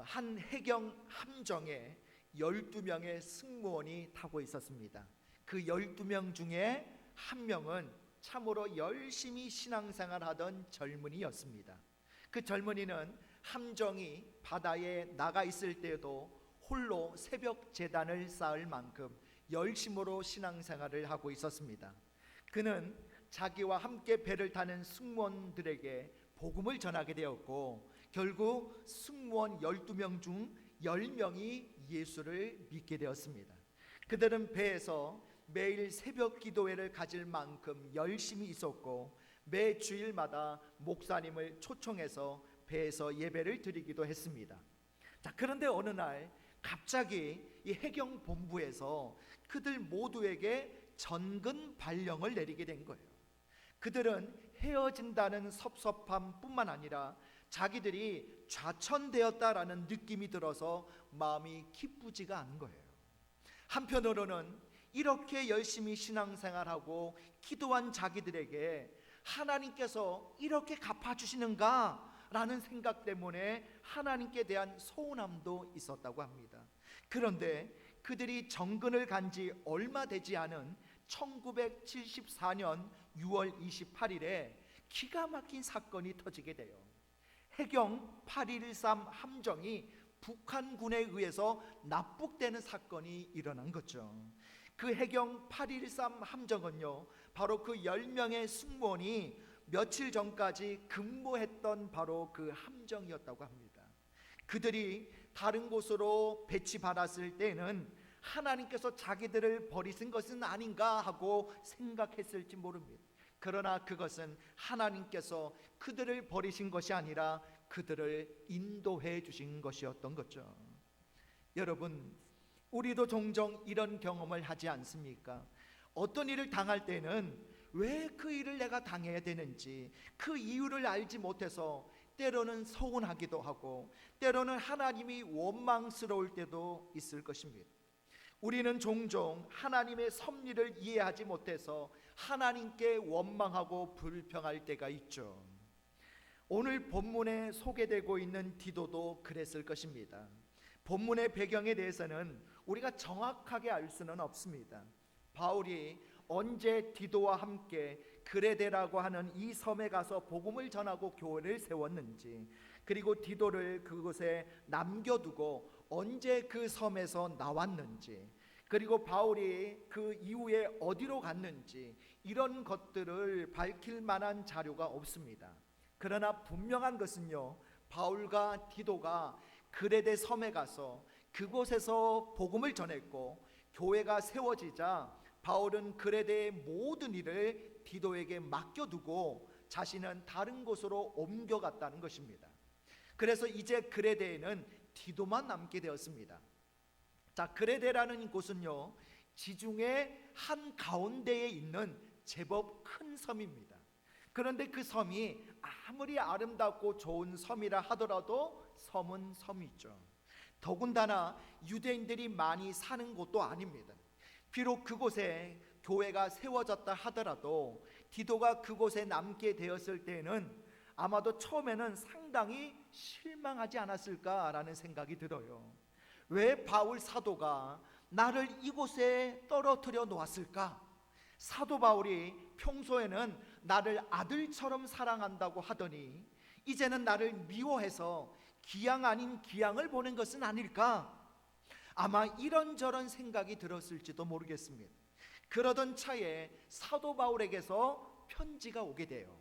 한 해경 함정에 12명의 승무원이 타고 있었습니다. 그 12명 중에 한 명은 참으로 열심히 신앙생활하던 젊은이였습니다. 그 젊은이는 함정이 바다에 나가 있을 때에도 홀로 새벽 제단을 쌓을 만큼 열심으로 신앙생활을 하고 있었습니다. 그는 자기와 함께 배를 타는 승무원들에게 복음을 전하게 되었고, 결국 승무원 12명 중 10명이 예수를 믿게 되었습니다. 그들은 배에서 매일 새벽 기도회를 가질 만큼 열심히 있었고, 매 주일마다 목사님을 초청해서 배에서 예배를 드리기도 했습니다. 자, 그런데 어느 날 갑자기 이 해경 본부에서 그들 모두에게 전근 발령을 내리게 된 거예요. 그들은 헤어진다는 섭섭함뿐만 아니라 자기들이 좌천되었다라는 느낌이 들어서 마음이 기쁘지가 않은 거예요. 한편으로는 이렇게 열심히 신앙생활하고 기도한 자기들에게 하나님께서 이렇게 갚아주시는가 라는 생각 때문에 하나님께 대한 서운함도 있었다고 합니다. 그런데 그들이 정근을 간 지 얼마 되지 않은 1974년 6월 28일에 기가 막힌 사건이 터지게 돼요. 해경 813 함정이 북한군에 의해서 납북되는 사건이 일어난 거죠. 그 해경 813 함정은요, 바로 그 10명의 승무원이 며칠 전까지 근무했던 바로 그 함정이었다고 합니다. 그들이 다른 곳으로 배치받았을 때는 하나님께서 자기들을 버리신 것은 아닌가 하고 생각했을지 모릅니다. 그러나 그것은 하나님께서 그들을 버리신 것이 아니라 그들을 인도해 주신 것이었던 거죠. 여러분, 우리도 종종 이런 경험을 하지 않습니까? 어떤 일을 당할 때는 왜 그 일을 내가 당해야 되는지 그 이유를 알지 못해서 때로는 서운하기도 하고, 때로는 하나님이 원망스러울 때도 있을 것입니다. 우리는 종종 하나님의 섭리를 이해하지 못해서 하나님께 원망하고 불평할 때가 있죠. 오늘 본문에 소개되고 있는 디도도 그랬을 것입니다. 본문의 배경에 대해서는 우리가 정확하게 알 수는 없습니다. 바울이 언제 디도와 함께 그레데라고 하는 이 섬에 가서 복음을 전하고 교회를 세웠는지, 그리고 디도를 그곳에 남겨두고 언제 그 섬에서 나왔는지, 그리고 바울이 그 이후에 어디로 갔는지, 이런 것들을 밝힐 만한 자료가 없습니다. 그러나 분명한 것은요, 바울과 디도가 그레데 섬에 가서 그곳에서 복음을 전했고, 교회가 세워지자 바울은 그레데의 모든 일을 디도에게 맡겨두고 자신은 다른 곳으로 옮겨갔다는 것입니다. 그래서 이제 그레데에는 디도만 남게 되었습니다. 자, 그레데라는 곳은요, 지중해 한 가운데에 있는 제법 큰 섬입니다. 그런데 그 섬이 아무리 아름답고 좋은 섬이라 하더라도 섬은 섬이죠. 더군다나 유대인들이 많이 사는 곳도 아닙니다. 비록 그곳에 교회가 세워졌다 하더라도 디도가 그곳에 남게 되었을 때는 아마도 처음에는 상당히 실망하지 않았을까라는 생각이 들어요. 왜 바울 사도가 나를 이곳에 떨어뜨려 놓았을까? 사도 바울이 평소에는 나를 아들처럼 사랑한다고 하더니 이제는 나를 미워해서 기양 아닌 기양을 보낸 것은 아닐까? 아마 이런저런 생각이 들었을지도 모르겠습니다. 그러던 차에 사도 바울에게서 편지가 오게 돼요.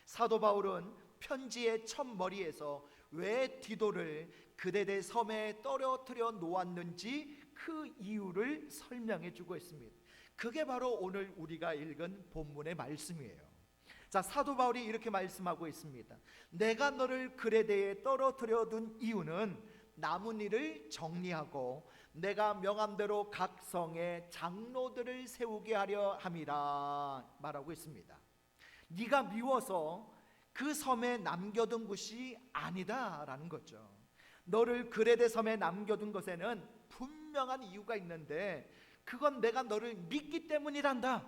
사도 바울은 편지의 첫머리에서 왜 디도를 그레데 섬에 떨어뜨려 놓았는지 그 이유를 설명해 주고 있습니다. 그게 바로 오늘 우리가 읽은 본문의 말씀이에요. 자, 사도 바울이 이렇게 말씀하고 있습니다. 내가 너를 그레데에 떨어뜨려 둔 이유는 남은 일을 정리하고 내가 명함대로 각 성에 장로들을 세우게 하려 함이라 말하고 있습니다. 네가 미워서 그 섬에 남겨둔 것이 아니다라는 거죠. 너를 그레데 섬에 남겨둔 것에는 분명한 이유가 있는데 그건 내가 너를 믿기 때문이란다.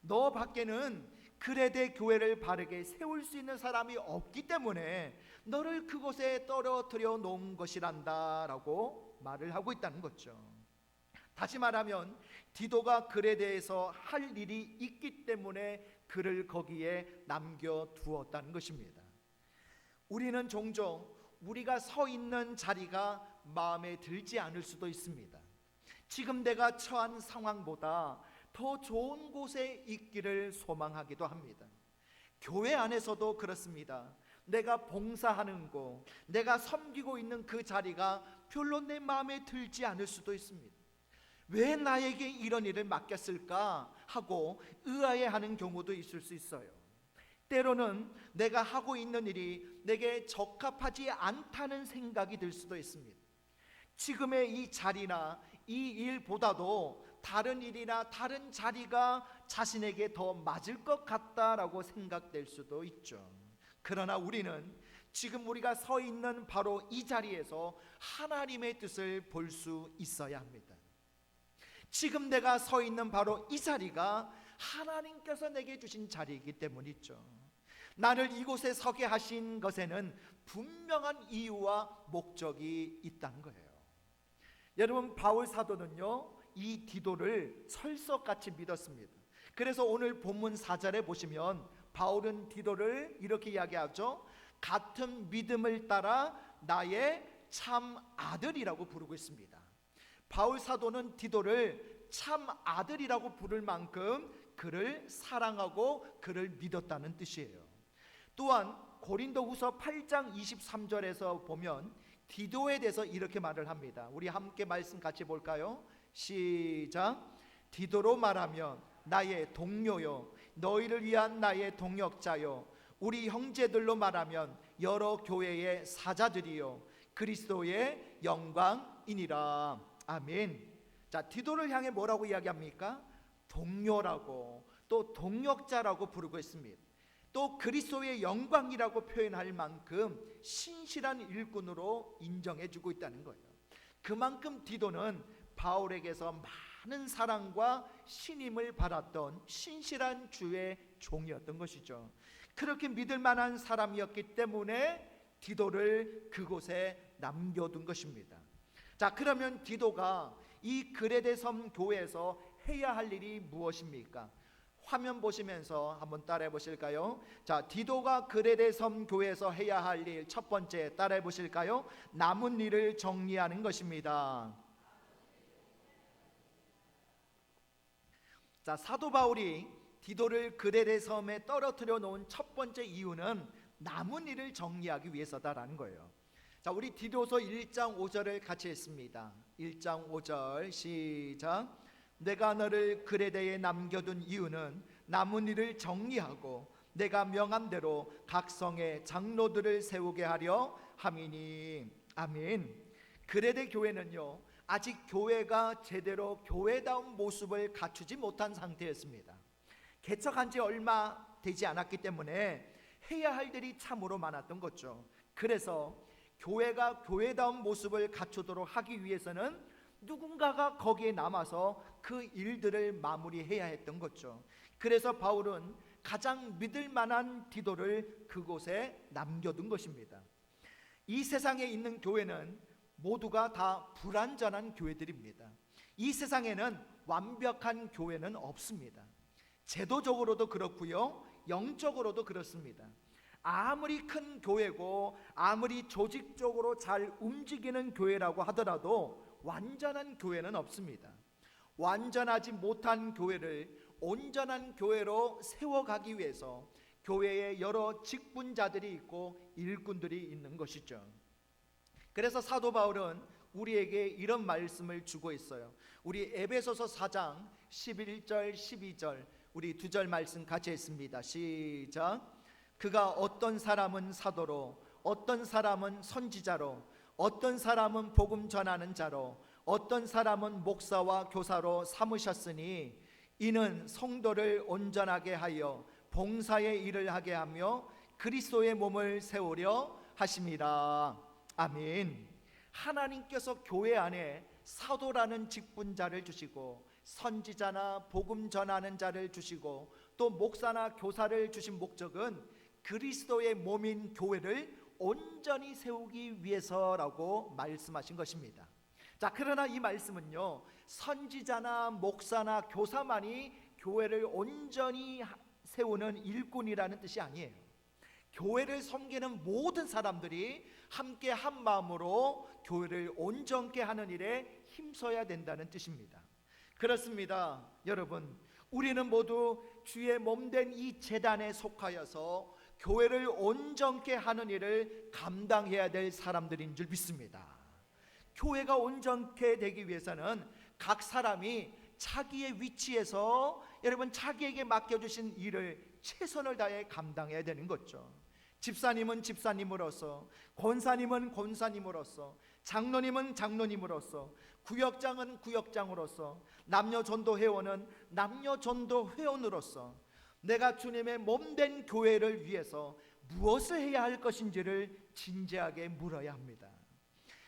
너 밖에는 그레데 교회를 바르게 세울 수 있는 사람이 없기 때문에 너를 그곳에 떨어뜨려 놓은 것이란다 라고 말을 하고 있다는 거죠. 다시 말하면 디도가 그레데에서 할 일이 있기 때문에 그를 거기에 남겨두었다는 것입니다. 우리는 종종 우리가 서 있는 자리가 마음에 들지 않을 수도 있습니다. 지금 내가 처한 상황보다 더 좋은 곳에 있기를 소망하기도 합니다. 교회 안에서도 그렇습니다. 내가 봉사하는 곳, 내가 섬기고 있는 그 자리가 별로 내 마음에 들지 않을 수도 있습니다. 왜 나에게 이런 일을 맡겼을까 하고 의아해하는 경우도 있을 수 있어요. 때로는 내가 하고 있는 일이 내게 적합하지 않다는 생각이 들 수도 있습니다. 지금의 이 자리나 이 일보다도 다른 일이나 다른 자리가 자신에게 더 맞을 것 같다라고 생각될 수도 있죠. 그러나 우리는 지금 우리가 서 있는 바로 이 자리에서 하나님의 뜻을 볼 수 있어야 합니다. 지금 내가 서 있는 바로 이 자리가 하나님께서 내게 주신 자리이기 때문이죠. 나를 이곳에 서게 하신 것에는 분명한 이유와 목적이 있다는 거예요. 여러분, 바울 사도는요, 이 디도를 철석같이 믿었습니다. 그래서 오늘 본문 4절에 보시면 바울은 디도를 이렇게 이야기하죠. 같은 믿음을 따라 나의 참 아들이라고 부르고 있습니다. 바울 사도는 디도를 참 아들이라고 부를 만큼 그를 사랑하고 그를 믿었다는 뜻이에요. 또한 고린도후서 8장 23절에서 보면 디도에 대해서 이렇게 말을 합니다. 우리 함께 말씀 같이 볼까요? 시작. 디도로 말하면 나의 동료요, 너희를 위한 나의 동역자요, 우리 형제들로 말하면 여러 교회의 사자들이요, 그리스도의 영광이니라. 아멘. 자, 디도를 향해 뭐라고 이야기합니까? 동료라고, 또 동역자라고 부르고 있습니다. 또 그리스도의 영광이라고 표현할 만큼 신실한 일꾼으로 인정해주고 있다는 거예요. 그만큼 디도는 바울에게서 많은 사랑과 신임을 받았던 신실한 주의 종이었던 것이죠. 그렇게 믿을 만한 사람이었기 때문에 디도를 그곳에 남겨둔 것입니다. 자, 그러면 디도가 이 그레데 섬 교회에서 해야 할 일이 무엇입니까? 화면 보시면서 한번 따라해 보실까요? 자, 디도가 그레데 섬 교회에서 해야 할 일 첫 번째 따라해 보실까요? 남은 일을 정리하는 것입니다. 자, 사도 바울이 디도를 그레데 섬에 떨어뜨려 놓은 첫 번째 이유는 남은 일을 정리하기 위해서다라는 거예요. 자, 우리 디도서 1장 5절을 같이 했습니다. 1장 5절 시작. 내가 너를 그레데에 남겨둔 이유는 남은 일을 정리하고 내가 명한 대로 각 성에 장로들을 세우게 하려 함이니. 아멘. 그레데 교회는요, 아직 교회가 제대로 교회다운 모습을 갖추지 못한 상태였습니다. 개척한 지 얼마 되지 않았기 때문에 해야 할 일이 참으로 많았던 거죠. 그래서 교회가 교회다운 모습을 갖추도록 하기 위해서는 누군가가 거기에 남아서 그 일들을 마무리해야 했던 거죠. 그래서 바울은 가장 믿을 만한 디도를 그곳에 남겨둔 것입니다. 이 세상에 있는 교회는 모두가 다 불완전한 교회들입니다. 이 세상에는 완벽한 교회는 없습니다. 제도적으로도 그렇고요, 영적으로도 그렇습니다. 아무리 큰 교회고 아무리 조직적으로 잘 움직이는 교회라고 하더라도 완전한 교회는 없습니다. 완전하지 못한 교회를 온전한 교회로 세워가기 위해서 교회에 여러 직분자들이 있고 일꾼들이 있는 것이죠. 그래서 사도 바울은 우리에게 이런 말씀을 주고 있어요. 우리 에베소서 4장 11절 12절 우리 두 절 말씀 같이 했습니다. 시작. 그가 어떤 사람은 사도로, 어떤 사람은 선지자로, 어떤 사람은 복음 전하는 자로, 어떤 사람은 목사와 교사로 삼으셨으니 이는 성도를 온전하게 하여 봉사의 일을 하게 하며 그리스도의 몸을 세우려 하심이라. 아멘. 하나님께서 교회 안에 사도라는 직분자를 주시고 선지자나 복음 전하는 자를 주시고 또 목사나 교사를 주신 목적은 그리스도의 몸인 교회를 온전히 세우기 위해서라고 말씀하신 것입니다. 자, 그러나 이 말씀은요, 선지자나 목사나 교사만이 교회를 온전히 세우는 일꾼이라는 뜻이 아니에요. 교회를 섬기는 모든 사람들이 함께 한 마음으로 교회를 온전케 하는 일에 힘써야 된다는 뜻입니다. 그렇습니다. 여러분, 우리는 모두 주의 몸된 이 제단에 속하여서 교회를 온전케 하는 일을 감당해야 될 사람들인 줄 믿습니다. 교회가 온전케 되기 위해서는 각 사람이 자기의 위치에서 여러분 자기에게 맡겨주신 일을 최선을 다해 감당해야 되는 거죠. 집사님은 집사님으로서, 권사님은 권사님으로서, 장로님은 장로님으로서, 구역장은 구역장으로서, 남녀전도회원은 남녀전도회원으로서 내가 주님의 몸된 교회를 위해서 무엇을 해야 할 것인지를 진지하게 물어야 합니다.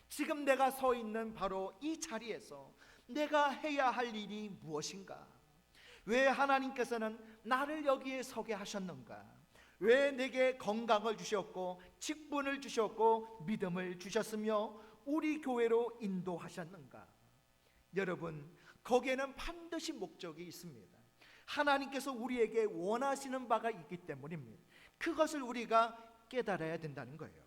지금 내가 서 있는 바로 이 자리에서 내가 해야 할 일이 무엇인가? 왜 하나님께서는 나를 여기에 서게 하셨는가? 왜 내게 건강을 주셨고 직분을 주셨고 믿음을 주셨으며 우리 교회로 인도하셨는가? 여러분, 거기에는 반드시 목적이 있습니다. 하나님께서 우리에게 원하시는 바가 있기 때문입니다. 그것을 우리가 깨달아야 된다는 거예요.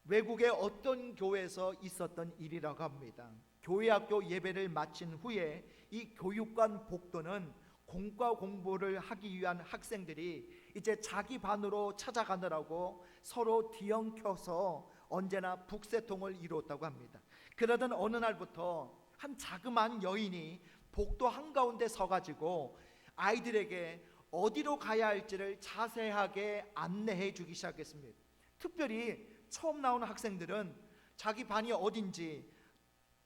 외국의 어떤 교회에서 있었던 일이라고 합니다. 교회학교 예배를 마친 후에 이 교육관 복도는 공과 공부를 하기 위한 학생들이 이제 자기 반으로 찾아가느라고 서로 뒤엉켜서 언제나 북새통을 이루었다고 합니다. 그러던 어느 날부터 한 자그마한 여인이 복도 한가운데 서가지고 아이들에게 어디로 가야 할지를 자세하게 안내해 주기 시작했습니다. 특별히 처음 나오는 학생들은 자기 반이 어딘지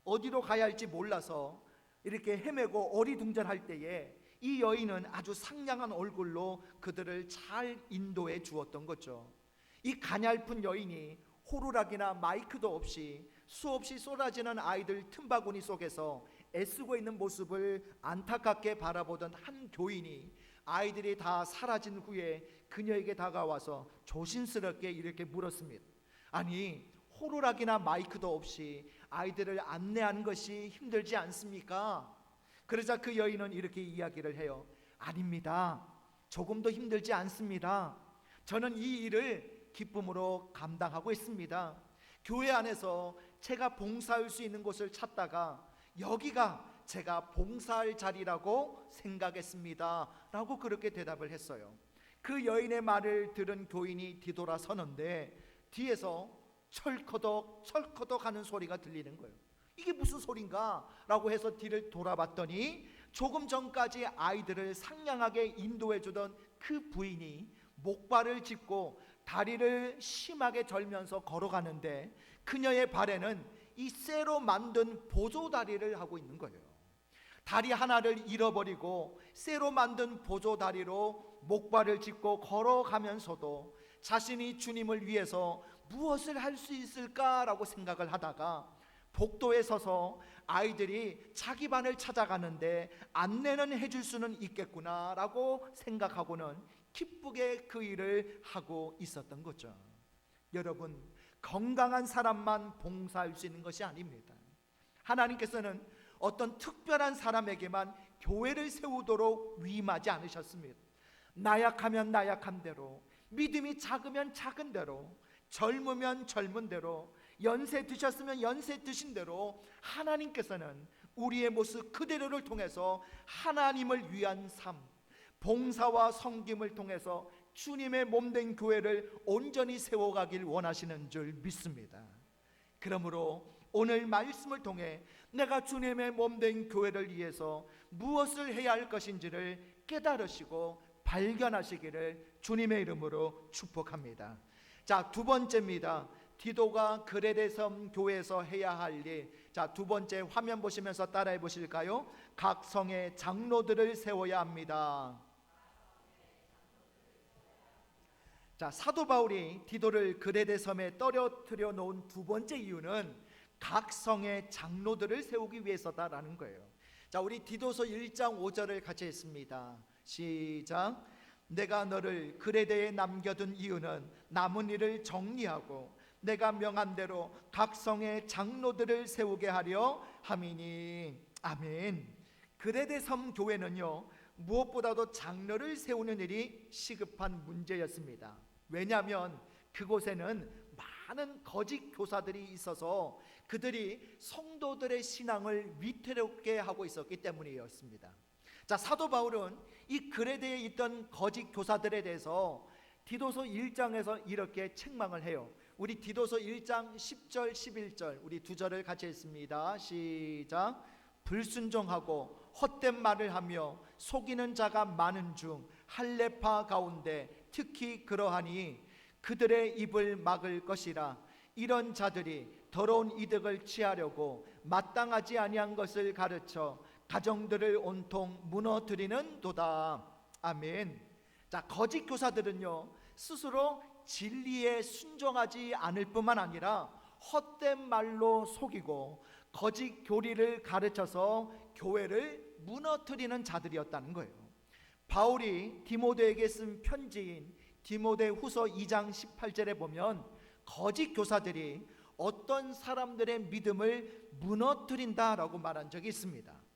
어디로 가야 할지 몰라서 이렇게 헤매고 어리둥절할 때에 이 여인은 아주 상냥한 얼굴로 그들을 잘 인도해 주었던 거죠. 이 가냘픈 여인이 호루라기나 마이크도 없이 수없이 쏟아지는 아이들 틈바구니 속에서 애쓰고 있는 모습을 안타깝게 바라보던 한 교인이 아이들이 다 사라진 후에 그녀에게 다가와서 조심스럽게 이렇게 물었습니다. 아니, 호루라기나 마이크도 없이 아이들을 안내하는 것이 힘들지 않습니까? 그러자 그 여인은 이렇게 이야기를 해요. 아닙니다. 조금도 힘들지 않습니다. 저는 이 일을 기쁨으로 감당하고 있습니다. 교회 안에서 제가 봉사할 수 있는 곳을 찾다가 여기가 제가 봉사할 자리라고 생각했습니다 라고 그렇게 대답을 했어요. 그 여인의 말을 들은 교인이 뒤돌아서는데 뒤에서 철커덕 철커덕 하는 소리가 들리는 거예요. 이게 무슨 소린가? 라고 해서 뒤를 돌아봤더니 조금 전까지 아이들을 상냥하게 인도해 주던 그 부인이 목발을 짚고 다리를 심하게 절면서 걸어가는데 그녀의 발에는 이 쇠로 만든 보조다리를 하고 있는 거예요. 다리 하나를 잃어버리고 쇠로 만든 보조다리로 목발을 짚고 걸어가면서도 자신이 주님을 위해서 무엇을 할 수 있을까라고 생각을 하다가 복도에 서서 아이들이 자기 반을 찾아가는데 안내는 해줄 수는 있겠구나라고 생각하고는 기쁘게 그 일을 하고 있었던 거죠. 여러분, 건강한 사람만 봉사할 수 있는 것이 아닙니다. 하나님께서는 어떤 특별한 사람에게만 교회를 세우도록 위임하지 않으셨습니다. 나약하면 나약한 대로, 믿음이 작으면 작은 대로, 젊으면 젊은 대로, 연세 드셨으면 연세 드신 대로 하나님께서는 우리의 모습 그대로를 통해서 하나님을 위한 삶, 봉사와 섬김을 통해서 주님의 몸된 교회를 온전히 세워가길 원하시는 줄 믿습니다. 그러므로 오늘 말씀을 통해 내가 주님의 몸된 교회를 위해서 무엇을 해야 할 것인지를 깨달으시고 발견하시기를 주님의 이름으로 축복합니다. 자, 두 번째입니다. 디도가 그레데섬 교회에서 해야 할 일. 자, 두 번째 화면 보시면서 따라해 보실까요? 각 성의 장로들을 세워야 합니다. 자, 사도 바울이 디도를 그레데섬에 떨어뜨려 놓은 두 번째 이유는 각 성의 장로들을 세우기 위해서다라는 거예요. 자, 우리 디도서 1장 5절을 같이 했습니다. 시작. 내가 너를 그레데에 남겨둔 이유는 남은 일을 정리하고 내가 명한 대로 각 성의 장로들을 세우게 하려 함이니. 아멘. 그레데 섬 교회는요, 무엇보다도 장로를 세우는 일이 시급한 문제였습니다. 왜냐하면 그곳에는 많은 거짓 교사들이 있어서 그들이 성도들의 신앙을 위태롭게 하고 있었기 때문이었습니다. 자, 사도 바울은 이 그레데에 있던 거짓 교사들에 대해서 디도서 1장에서 이렇게 책망을 해요. 우리 디도서 1장 10절 11절 우리 두 절을 같이 읽습니다. 시작. 불순종하고 헛된 말을 하며 속이는 자가 많은 중 할례파 가운데 특히 그러하니 그들의 입을 막을 것이라. 이런 자들이 더러운 이득을 취하려고 마땅하지 아니한 것을 가르쳐 가정들을 온통 무너뜨리는 도다. 아멘. 자, 거짓 교사들은요, 스스로 진리에 순종하지 않을 뿐만 아니라 헛된 말로 속이고 거짓 교리를 가르쳐서 교회를 무너뜨리는 자들이었다는 거예요. 바울이 디모데에게 쓴 편지인 디모데 후서 2장 18절에 보면 거짓 교사들이 어떤 사람들의 믿음을 무너뜨린다라고 말한 적이 있습니다.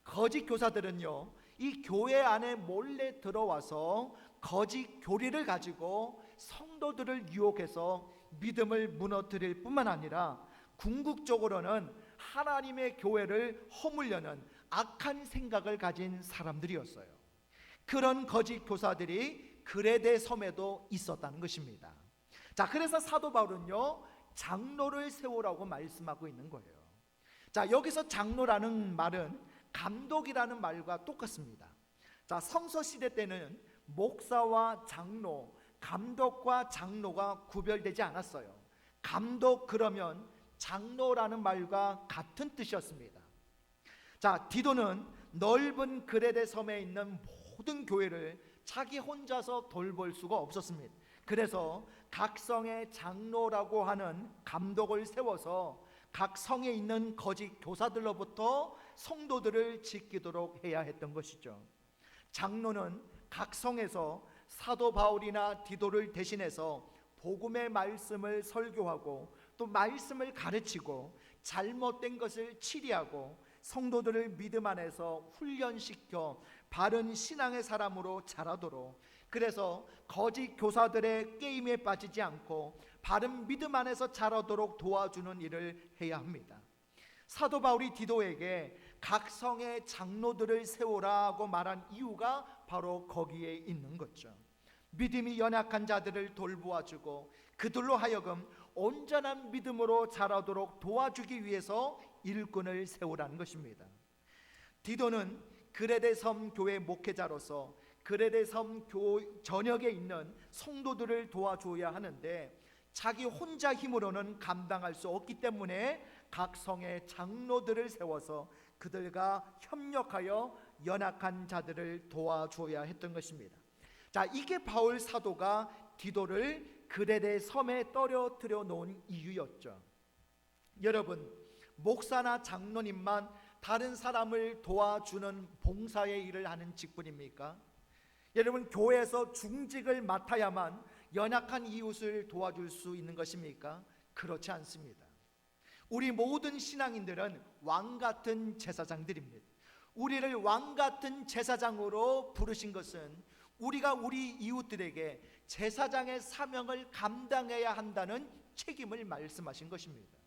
거짓 교사들은요, 이 교회 안에 몰래 들어와서 거짓 교리를 가지고 성도들을 유혹해서 믿음을 무너뜨릴 뿐만 아니라 궁극적으로는 하나님의 교회를 허물려는 악한 생각을 가진 사람들이었어요. 그런 거짓 교사들이 그레데 섬에도 있었다는 것입니다. 자, 그래서 사도 바울은요, 장로를 세우라고 말씀하고 있는 거예요. 자, 여기서 장로라는 말은 감독이라는 말과 똑같습니다. 자, 성서 시대 때는 목사와 장로, 감독과 장로가 구별되지 않았어요. 감독 그러면 장로라는 말과 같은 뜻이었습니다. 자, 디도는 넓은 그레데 섬에 있는 모든 교회를 자기 혼자서 돌볼 수가 없었습니다. 그래서 각 성의 장로라고 하는 감독을 세워서 각 성에 있는 거짓 교사들로부터 성도들을 지키도록 해야 했던 것이죠. 장로는 각 성에서 사도 바울이나 디도를 대신해서 복음의 말씀을 설교하고 또 말씀을 가르치고 잘못된 것을 치리하고 성도들을 믿음 안에서 훈련시켜 바른 신앙의 사람으로 자라도록, 그래서 거짓 교사들의 게임에 빠지지 않고 바른 믿음 안에서 자라도록 도와주는 일을 해야 합니다. 사도 바울이 디도에게 각 성의 장로들을 세우라고 말한 이유가 바로 거기에 있는 거죠. 믿음이 연약한 자들을 돌보아주고 그들로 하여금 온전한 믿음으로 자라도록 도와주기 위해서 일꾼을 세우라는 것입니다. 디도는 그레데 섬 교회 목회자로서 그레데 섬 전역에 있는 성도들을 도와줘야 하는데 자기 혼자 힘으로는 감당할 수 없기 때문에 각 성의 장로들을 세워서 그들과 협력하여 연약한 자들을 도와줘야 했던 것입니다. 자, 이게 바울 사도가 디도를 그레데 섬에 떨어뜨려 놓은 이유였죠. 여러분, 목사나 장로님만 다른 사람을 도와주는 봉사의 일을 하는 직분입니까? 여러분, 교회에서 중직을 맡아야만 연약한 이웃을 도와줄 수 있는 것입니까? 그렇지 않습니다. 우리 모든 신앙인들은 왕같은 제사장들입니다. 우리를 왕같은 제사장으로 부르신 것은 우리가 우리 이웃들에게 제사장의 사명을 감당해야 한다는 책임을 말씀하신 것입니다.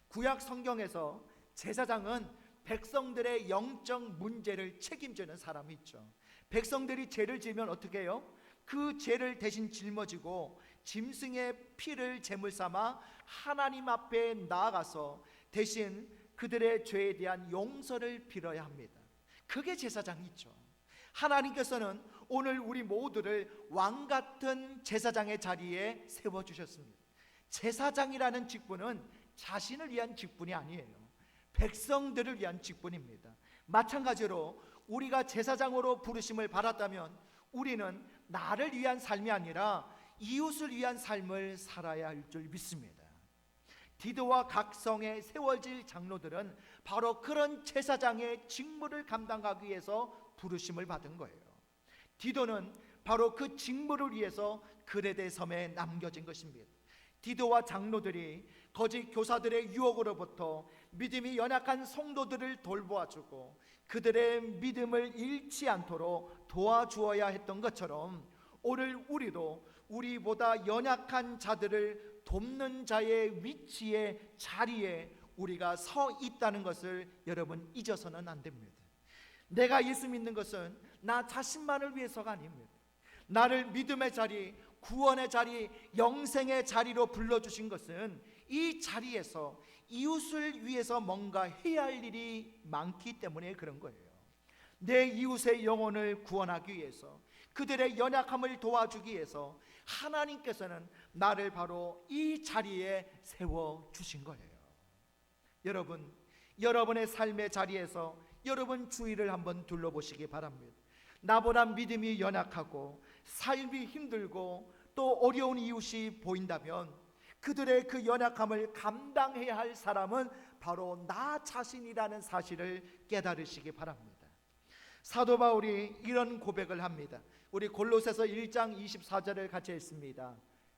구약 성경에서 제사장은 백성들의 영적 문제를 책임지는 사람이 있죠. 백성들이 죄를 지으면 어떻게 해요? 그 죄를 대신 짊어지고 짐승의 피를 제물 삼아 하나님 앞에 나아가서 대신 그들의 죄에 대한 용서를 빌어야 합니다. 그게 제사장이죠. 하나님께서는 오늘 우리 모두를 왕같은 제사장의 자리에 세워주셨습니다. 제사장이라는 직분은 자신을 위한 직분이 아니에요. 백성들을 위한 직분입니다. 마찬가지로 우리가 제사장으로 부르심을 받았다면 우리는 나를 위한 삶이 아니라 이웃을 위한 삶을 살아야 할 줄 믿습니다. 디도와 각 성에 세워질 장로들은 바로 그런 제사장의 직무를 감당하기 위해서 부르심을 받은 거예요. 디도는 바로 그 직무를 위해서 그레데 섬에 남겨진 것입니다. 디도와 장로들이 거짓 교사들의 유혹으로부터 믿음이 연약한 성도들을 돌보아주고 그들의 믿음을 잃지 않도록 도와주어야 했던 것처럼 오늘 우리도 우리보다 연약한 자들을 돕는 자의 위치에, 자리에 우리가 서 있다는 것을 여러분 잊어서는 안 됩니다. 내가 예수 믿는 것은 나 자신만을 위해서가 아닙니다. 나를 믿음의 자리, 구원의 자리, 영생의 자리로 불러주신 것은 이 자리에서 이웃을 위해서 뭔가 해야 할 일이 많기 때문에 그런 거예요. 내 이웃의 영혼을 구원하기 위해서, 그들의 연약함을 도와주기 위해서 하나님께서는 나를 바로 이 자리에 세워주신 거예요. 여러분, 여러분의 삶의 자리에서 여러분 주위를 한번 둘러보시기 바랍니다. 나보다 믿음이 연약하고 삶이 힘들고 또 어려운 이웃이 보인다면 그들의 그 연약함을 감당해야 할 사람은 바로 나 자신이라는 사실을 깨달으시기 바랍니다. 사도 바울이 이런 고백을 합니다. 우리 골로새서 1장 24절을 같이 읽습니다.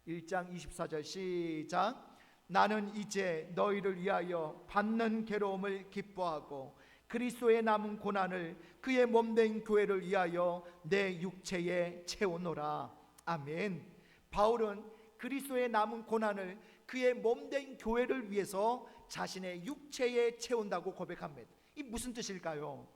1장 24절 시작. 나는 이제 너희를 위하여 받는 괴로움을 기뻐하고 그리스도의 남은 고난을 그의 몸된 교회를 위하여 내 육체에 채우노라. 아멘. 바울은 그리스도의 남은 고난을 그의 몸된 교회를 위해서 자신의 육체에 채운다고 고백합니다. 이 무슨 뜻일까요?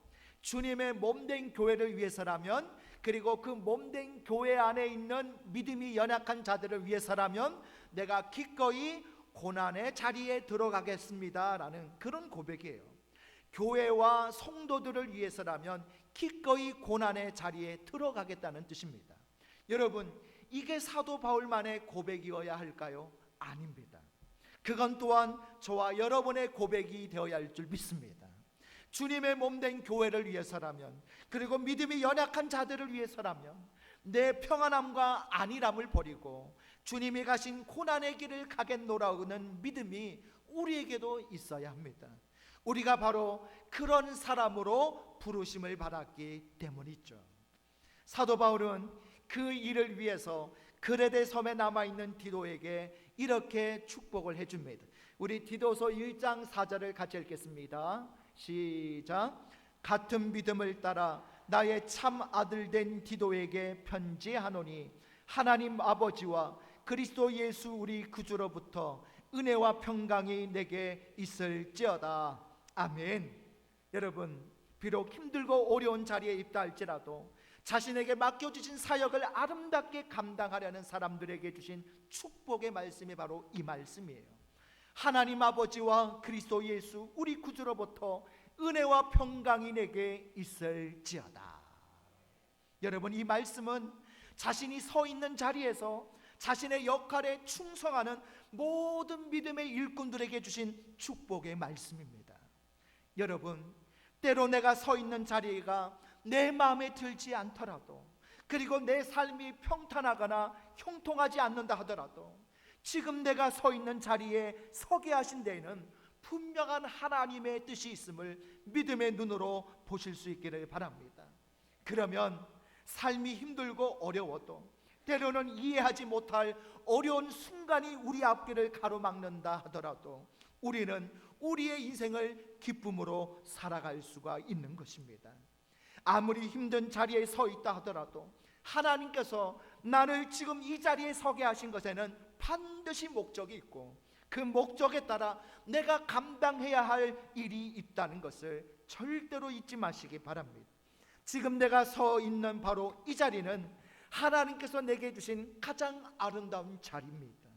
주님의 몸된 교회를 위해서라면, 그리고 그 몸된 교회 안에 있는 믿음이 연약한 자들을 위해서라면 내가 기꺼이 고난의 자리에 들어가겠습니다 라는 그런 고백이에요. 교회와 성도들을 위해서라면 기꺼이 고난의 자리에 들어가겠다는 뜻입니다. 여러분, 이게 사도 바울만의 고백이어야 할까요? 아닙니다. 그건 또한 저와 여러분의 고백이 되어야 할 줄 믿습니다. 주님의 몸된 교회를 위해서라면, 그리고 믿음이 연약한 자들을 위해서라면 내 평안함과 안일함을 버리고 주님이 가신 고난의 길을 가겠노라는 믿음이 우리에게도 있어야 합니다. 우리가 바로 그런 사람으로 부르심을 받았기 때문이죠. 사도 바울은 그 일을 위해서 그레데 섬에 남아있는 디도에게 이렇게 축복을 해줍니다. 우리 디도서 1장 4절을 같이 읽겠습니다. 시작. 같은 믿음을 따라 나의 참 아들 된 디도에게 편지하노니 하나님 아버지와 그리스도 예수 우리 구주로부터 은혜와 평강이 내게 있을지어다. 아멘. 여러분, 비록 힘들고 어려운 자리에 있다 할지라도 자신에게 맡겨주신 사역을 아름답게 감당하려는 사람들에게 주신 축복의 말씀이 바로 이 말씀이에요. 하나님 아버지와 그리스도 예수 우리 구주로부터 은혜와 평강이 내게 있을지어다. 여러분, 이 말씀은 자신이 서 있는 자리에서 자신의 역할에 충성하는 모든 믿음의 일꾼들에게 주신 축복의 말씀입니다. 여러분, 때로 내가 서 있는 자리가 내 마음에 들지 않더라도, 그리고 내 삶이 평탄하거나 형통하지 않는다 하더라도 지금 내가 서 있는 자리에 서게 하신 데에는 분명한 하나님의 뜻이 있음을 믿음의 눈으로 보실 수 있기를 바랍니다. 그러면 삶이 힘들고 어려워도, 때로는 이해하지 못할 어려운 순간이 우리 앞길을 가로막는다 하더라도 우리는 우리의 인생을 기쁨으로 살아갈 수가 있는 것입니다. 아무리 힘든 자리에 서 있다 하더라도 하나님께서 나를 지금 이 자리에 서게 하신 것에는 반드시 목적이 있고 그 목적에 따라 내가 감당해야 할 일이 있다는 것을 절대로 잊지 마시기 바랍니다. 지금 내가 서 있는 바로 이 자리는 하나님께서 내게 주신 가장 아름다운 자리입니다.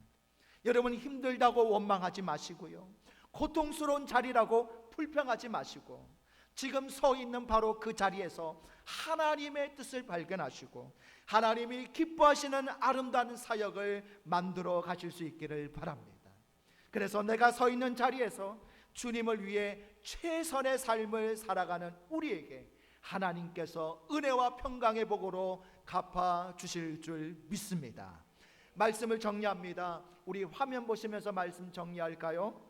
여러분, 힘들다고 원망하지 마시고요, 고통스러운 자리라고 불평하지 마시고 지금 서 있는 바로 그 자리에서 하나님의 뜻을 발견하시고 하나님이 기뻐하시는 아름다운 사역을 만들어 가실 수 있기를 바랍니다. 그래서 내가 서 있는 자리에서 주님을 위해 최선의 삶을 살아가는 우리에게 하나님께서 은혜와 평강의 복으로 갚아주실 줄 믿습니다. 말씀을 정리합니다. 우리 화면 보시면서 말씀 정리할까요?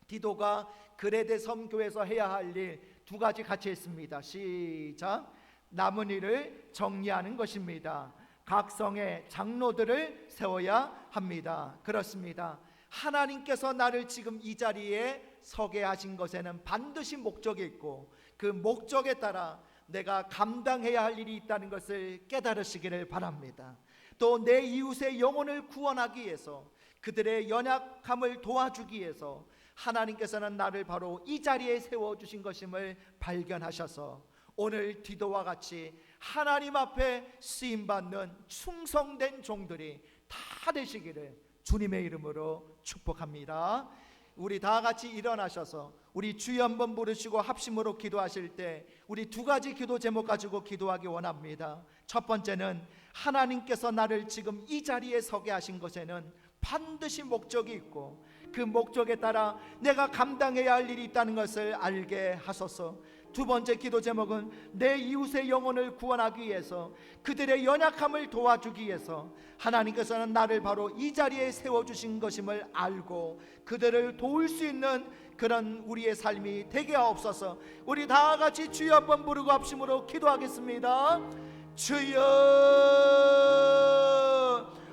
디도가 그레데 섬 교회에서 해야 할 일 두 가지 같이 했습니다. 시작. 남은 일을 정리하는 것입니다. 각성의 장로들을 세워야 합니다. 그렇습니다. 하나님께서 나를 지금 이 자리에 서게 하신 것에는 반드시 목적이 있고, 그 목적에 따라 내가 감당해야 할 일이 있다는 것을 깨달으시기를 바랍니다. 또 내 이웃의 영혼을 구원하기 위해서, 그들의 연약함을 도와주기 위해서 하나님께서는 나를 바로 이 자리에 세워주신 것임을 발견하셔서 오늘 디도와 같이 하나님 앞에 쓰임받는 충성된 종들이 다 되시기를 주님의 이름으로 축복합니다. 우리 다 같이 일어나셔서 우리 주여 한번 부르시고 합심으로 기도하실 때 우리 두 가지 기도 제목 가지고 기도하기 원합니다. 첫 번째는 하나님께서 나를 지금 이 자리에 서게 하신 것에는 반드시 목적이 있고, 그 목적에 따라 내가 감당해야 할 일이 있다는 것을 알게 하소서. 두 번째 기도 제목은 내 이웃의 영혼을 구원하기 위해서, 그들의 연약함을 도와주기 위해서 하나님께서는 나를 바로 이 자리에 세워주신 것임을 알고 그들을 도울 수 있는 그런 우리의 삶이 되게 하옵소서. 우리 다 같이 주여 한번 부르고 합심으로 기도하겠습니다. 주여,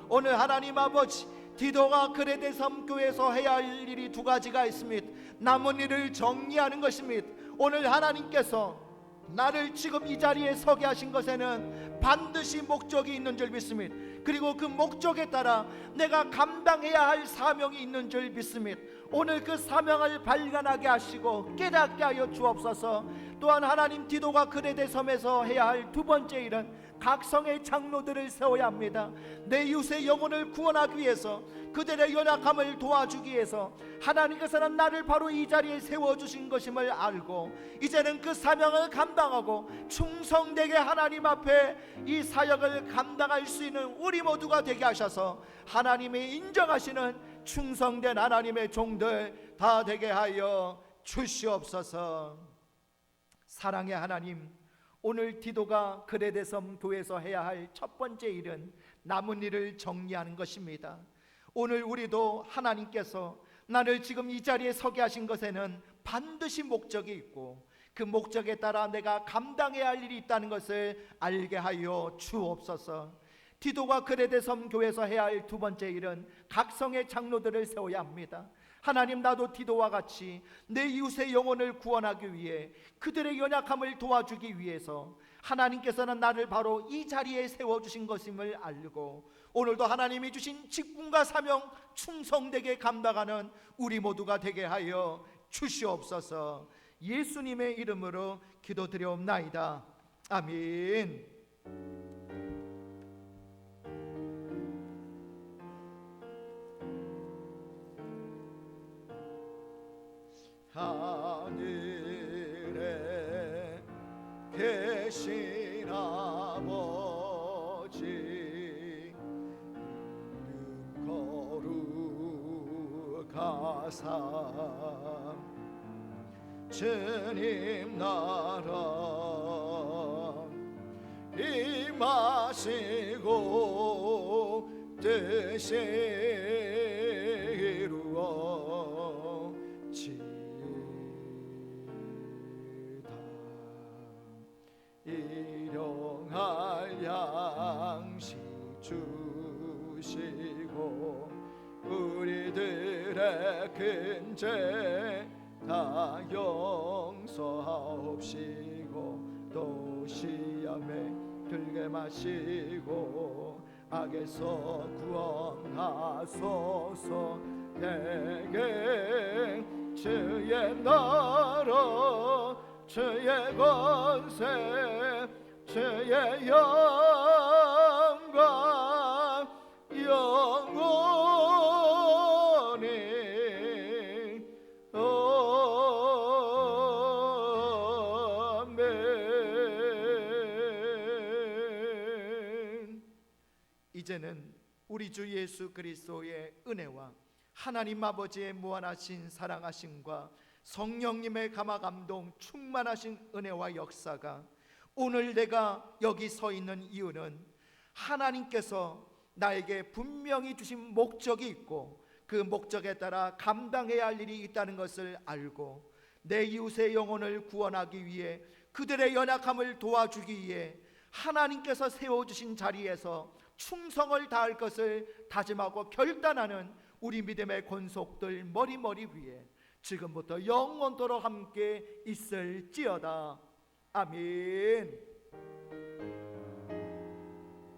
오늘 하나님 아버지, 디도가 그레데 섬교회에서 해야 할 일이 두 가지가 있습니다. 남은 일을 정리하는 것입니다. 오늘 하나님께서 나를 지금 이 자리에 서게 하신 것에는 반드시 목적이 있는 줄 믿습니다. 그리고 그 목적에 따라 내가 감당해야 할 사명이 있는 줄 믿습니다. 오늘 그 사명을 발견하게 하시고 깨닫게 하여 주옵소서. 또한 하나님, 디도가 그레데 섬에서 해야 할 두 번째 일은 각성의 장로들을 세워야 합니다. 내 이웃의 영혼을 구원하기 위해서, 그들의 연약함을 도와주기 위해서 하나님께서는 나를 바로 이 자리에 세워주신 것임을 알고 이제는 그 사명을 감당하고 충성되게 하나님 앞에 이 사역을 감당할 수 있는 우리 모두가 되게 하셔서 하나님이 인정하시는 충성된 하나님의 종들 다 되게 하여 주시옵소서. 사랑의 하나님, 오늘 디도가 그레데 섬 교회에서 해야 할 첫 번째 일은 남은 일을 정리하는 것입니다. 오늘 우리도 하나님께서 나를 지금 이 자리에 서게 하신 것에는 반드시 목적이 있고 그 목적에 따라 내가 감당해야 할 일이 있다는 것을 알게 하여 주옵소서. 디도가 그레데 섬 교회에서 해야 할 두 번째 일은 각성의 장로들을 세워야 합니다. 하나님, 나도 디도와 같이 내 이웃의 영혼을 구원하기 위해, 그들의 연약함을 도와주기 위해서 하나님께서는 나를 바로 이 자리에 세워주신 것임을 알고 오늘도 하나님이 주신 직분과 사명 충성되게 감당하는 우리 모두가 되게 하여 주시옵소서. 예수님의 이름으로 기도드려옵나이다. 아멘. 하늘에 계신 아버지, 이름 거룩하사 주님 나라 임하시고 뜻이 이루어지다. 일용할 양식 주시고 우리들의 큰 죄 다 용서하옵시고 또 시험에 들게 마시고 악에서 구원하소서. 내게 주의 나라 주의 권세 주의 영광 영원히 아멘. 이제는 우리 주 예수 그리스도의 은혜와 하나님 아버지의 무한하신 사랑하심과 성령님의 감화감동 충만하신 은혜와 역사가 오늘 내가 여기 서 있는 이유는 하나님께서 나에게 분명히 주신 목적이 있고 그 목적에 따라 감당해야 할 일이 있다는 것을 알고 내 이웃의 영혼을 구원하기 위해 그들의 연약함을 도와주기 위해 하나님께서 세워주신 자리에서 충성을 다할 것을 다짐하고 결단하는 우리 믿음의 권속들 머리머리 위에 지금부터 영원토록 함께 있을지어다. 아멘.